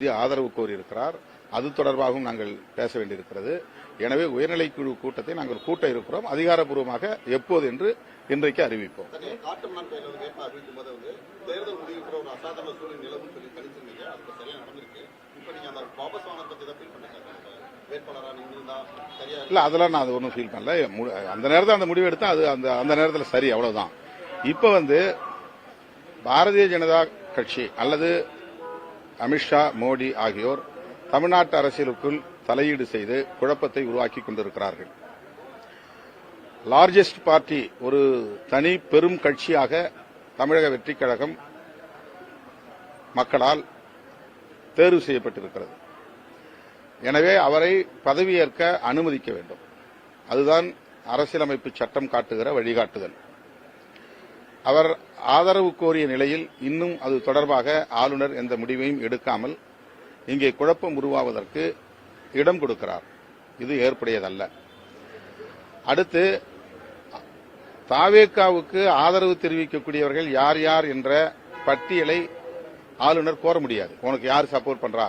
ஆதரவு கோரியிருக்கிறார். அது தொடர்பாகவும் நாங்கள் பேச வேண்டியிருக்கிறது. எனவே உயர்நிலைக்குழு கூட்டத்தை நாங்கள் கூட்ட இருக்கிறோம். அதிகாரப்பூர்வமாக எப்போது என்று இன்றைக்கு அறிவிப்போம். இல்ல அதெல்லாம் நான் ஒன்றும் ஃபீல் பண்ணல. அந்த நேரத்தில் அந்த முடிவு எடுத்தா அது அந்த நேரத்தில் சரி, அவ்வளவுதான். இப்ப பாரதிய ஜனதா கட்சி அல்லது அமித்ஷா, மோடி ஆகியோர் தமிழ்நாட்டு அரசியலுக்குள் தலையீடு செய்து குழப்பத்தை உருவாக்கி கொண்டிருக்கிறார்கள். லார்ஜஸ்ட் பார்ட்டி, ஒரு தனி பெரும் கட்சியாக தமிழக வெற்றிக் கழகம் மக்களால் தேர்வு செய்யப்பட்டிருக்கிறது. எனவே அவரை பதவியேற்க அனுமதிக்க வேண்டும். அதுதான் அரசியலமைப்பு சட்டம் காட்டுகிற வழிகாட்டுதல். அவர் ஆதரவு கோரிய நிலையில் இன்னும் அது தொடர்பாக ஆளுநர் எந்த முடிவையும் எடுக்காமல் இங்கே குழப்பம் உருவாவதற்கு இடம் கொடுக்கிறார். இது ஏற்புடையதல்ல. அடுத்து, தாவேகாவுக்கு ஆதரவு தெரிவிக்கக்கூடியவர்கள் யார் யார் என்ற பட்டியலை ஆளுநர் கோர முடியாது. உனக்கு யார் சப்போர்ட் பண்றா,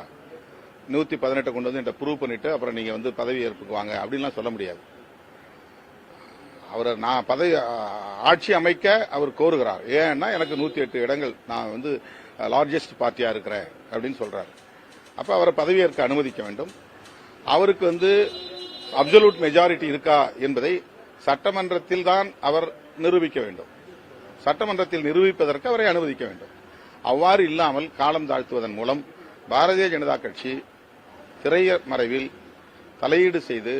118 கொண்டு வந்து ப்ரூவ் பண்ணிட்டு அப்புறம் நீங்க பதவி ஏற்புக்கு வாங்க அப்படின்லாம் சொல்ல முடியாது. அவர் நான் ஆட்சி அமைக்க அவர் கோருகிறார். ஏன்னா எனக்கு 108 இடங்கள், நான் லார்ஜஸ்ட் பார்ட்டியா இருக்கிறேன் அப்படின்னு சொல்றாரு. அப்ப அவரை பதவியேற்க அனுமதிக்க வேண்டும். அவருக்கு அப்சல்யூட் மெஜாரிட்டி இருக்கா என்பதை சட்டமன்றத்தில் தான் அவர் நிரூபிக்க வேண்டும். சட்டமன்றத்தில் நிரூபிப்பதற்கு அவரை அனுமதிக்க வேண்டும். அவ்வாறு இல்லாமல் காலம் தாழ்த்துவதன் மூலம் பாரதிய ஜனதா கட்சி திரைமறைவில் தலையீடு செய்து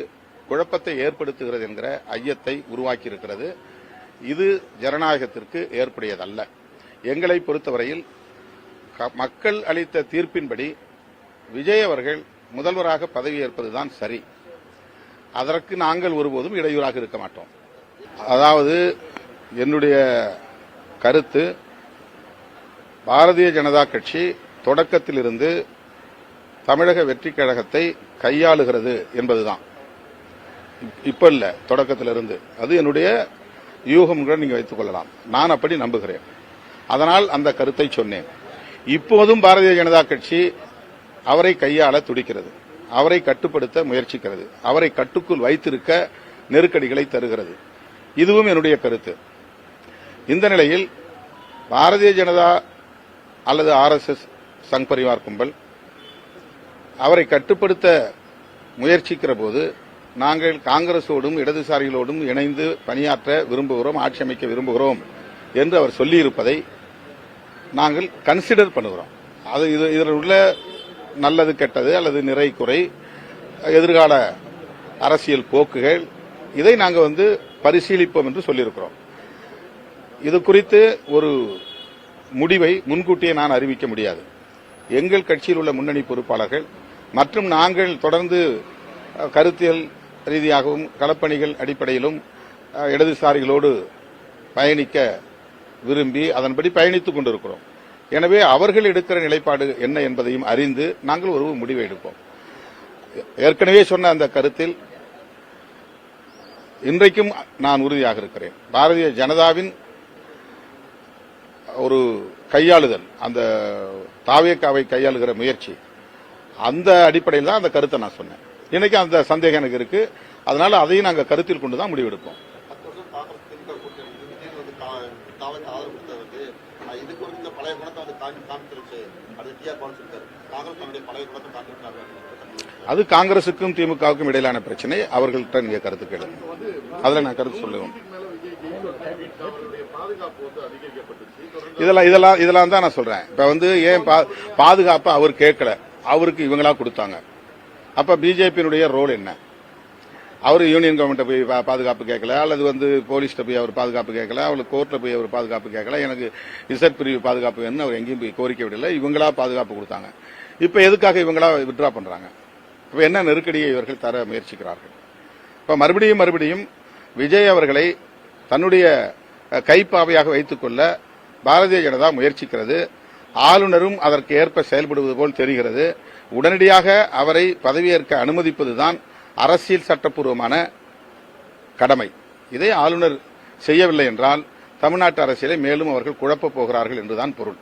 குழப்பத்தை ஏற்படுத்துகிறது என்கிற ஐயத்தை உருவாக்கியிருக்கிறது. இது ஜனநாயகத்திற்கு ஏற்புடையதல்ல. எங்களை பொறுத்தவரையில் மக்கள் அளித்த தீர்ப்பின்படி விஜய் அவர்கள் முதல்வராக பதவியேற்பதுதான் சரி. அதற்கு நாங்கள் ஒருபோதும் இடையூறாக இருக்க மாட்டோம். அதாவது என்னுடைய கருத்து, பாரதிய ஜனதா கட்சி தொடக்கத்திலிருந்து தமிழக வெற்றிக் கழகத்தை கையாளுகிறது என்பதுதான். இப்ப இல்ல, தொடக்கத்திலிருந்து. அது என்னுடைய யூகம் கூட நீங்க வைத்துக் கொள்ளலாம். நான் அப்படி நம்புகிறேன். அதனால் அந்த கருத்தை சொன்னேன். இப்போதும் பாரதிய ஜனதா கட்சி அவரை கையாள துடிக்கிறது, அவரை கட்டுப்படுத்த முயற்சிக்கிறது, அவரை கட்டுக்குள் வைத்திருக்க நெருக்கடிகளை தருகிறது. இதுவும் என்னுடைய கருத்து. இந்த நிலையில் பாரதிய ஜனதா அல்லது RSS சங் பரிவார் கும்பல் அவரை கட்டுப்படுத்த முயற்சிக்கிற போது நாங்கள் காங்கிரசோடும் இடதுசாரிகளோடும் இணைந்து பணியாற்ற விரும்புகிறோம், ஆட்சி அமைக்க விரும்புகிறோம் என்று அவர் சொல்லியிருப்பதை நாங்கள் கன்சிடர் பண்ணுகிறோம். அது இதில் உள்ள நல்லது கெட்டது அல்லது நிறை குறை, எதிர்கால அரசியல் போக்குகள், இதை நாங்கள் பரிசீலிப்போம் என்று சொல்லியிருக்கிறோம். இது குறித்து ஒரு முடிவை முன்கூட்டியே நான் அறிவிக்க முடியாது. எங்கள் கட்சியில் உள்ள முன்னணி பொறுப்பாளர்கள் மற்றும் நாங்கள் தொடர்ந்து கருத்தியல் ரீதியாகவும் களப்பணிகள் அடிப்படையிலும் இடதுசாரிகளோடு பயணிக்க விரும்பி அதன்படி பயணித்துக் கொண்டிருக்கிறோம். எனவே அவர்கள் எடுக்கிற நிலைப்பாடு என்ன என்பதையும் அறிந்து நாங்கள் ஒரு முடிவை எடுப்போம். ஏற்கனவே சொன்ன அந்த கருத்தில் இன்றைக்கும் நான் உறுதியாக இருக்கிறேன். பாரதிய ஜனதாவின் ஒரு கையாளுதல், அந்த தாவேகாவை கையாளுகிற முயற்சி, அந்த அடிப்படையில் தான் அந்த கருத்தை நான் சொன்னேன். இன்னைக்கு அந்த சந்தேகம் எனக்கு இருக்கு. அதனால அதையும் நாங்கள் கருத்தில் கொண்டுதான் முடிவெடுப்போம். அது காங்கிரசுக்கும் திமுகவுக்கும் இடையிலான பிரச்சனை. அவர்கள்ட்ட நீங்க கருத்து கேளுங்க. அதுல நான் கருத்து சொல்லுவேன். இதெல்லாம் தான் நான் சொல்றேன். இப்ப ஏன் பாதுகாப்பு அவர் கேட்கல, அவருக்கு இவங்களா கொடுத்தாங்க. அப்ப பிஜேபியினுடைய ரோல் என்ன? அவர் யூனியன் கவர்மெண்ட் போய் பாதுகாப்பு கேட்கல, அல்லது போலீஸ்ட போய் அவர் பாதுகாப்பு கேட்கல, அவருக்கு கோர்ட்ல போய் அவர் பாதுகாப்பு கேட்கல, எனக்கு இசட் பிரிவு பாதுகாப்பு வேணும்னு அவர் எங்கேயும் போய் கோரிக்கை விடல. இவங்களா பாதுகாப்பு கொடுத்தாங்க. இப்ப எதுக்காக இவங்களா வித்ட்ரா பண்றாங்க? இப்ப என்ன நெருக்கடியை இவர்கள் தர முயற்சிக்கிறார்கள்? இப்ப மறுபடியும் விஜய் அவர்களை தன்னுடைய கைப்பாவையாக வைத்துக் கொள்ள பாரதிய ஜனதா முயற்சிக்கிறது. ஆளுநரும் அதற்கு ஏற்ப செயல்படுவது போல் தெரிகிறது. உடனடியாக அவரை பதவியேற்க அனுமதிப்பதுதான் அரசியல் சட்டப்பூர்வமான கடமை. இதை ஆளுநர் செய்யவில்லை என்றால் தமிழ்நாட்டு அரசியலை மேலும் அவர்கள் குழப்பப் போகிறார்கள் என்றுதான் பொருள்.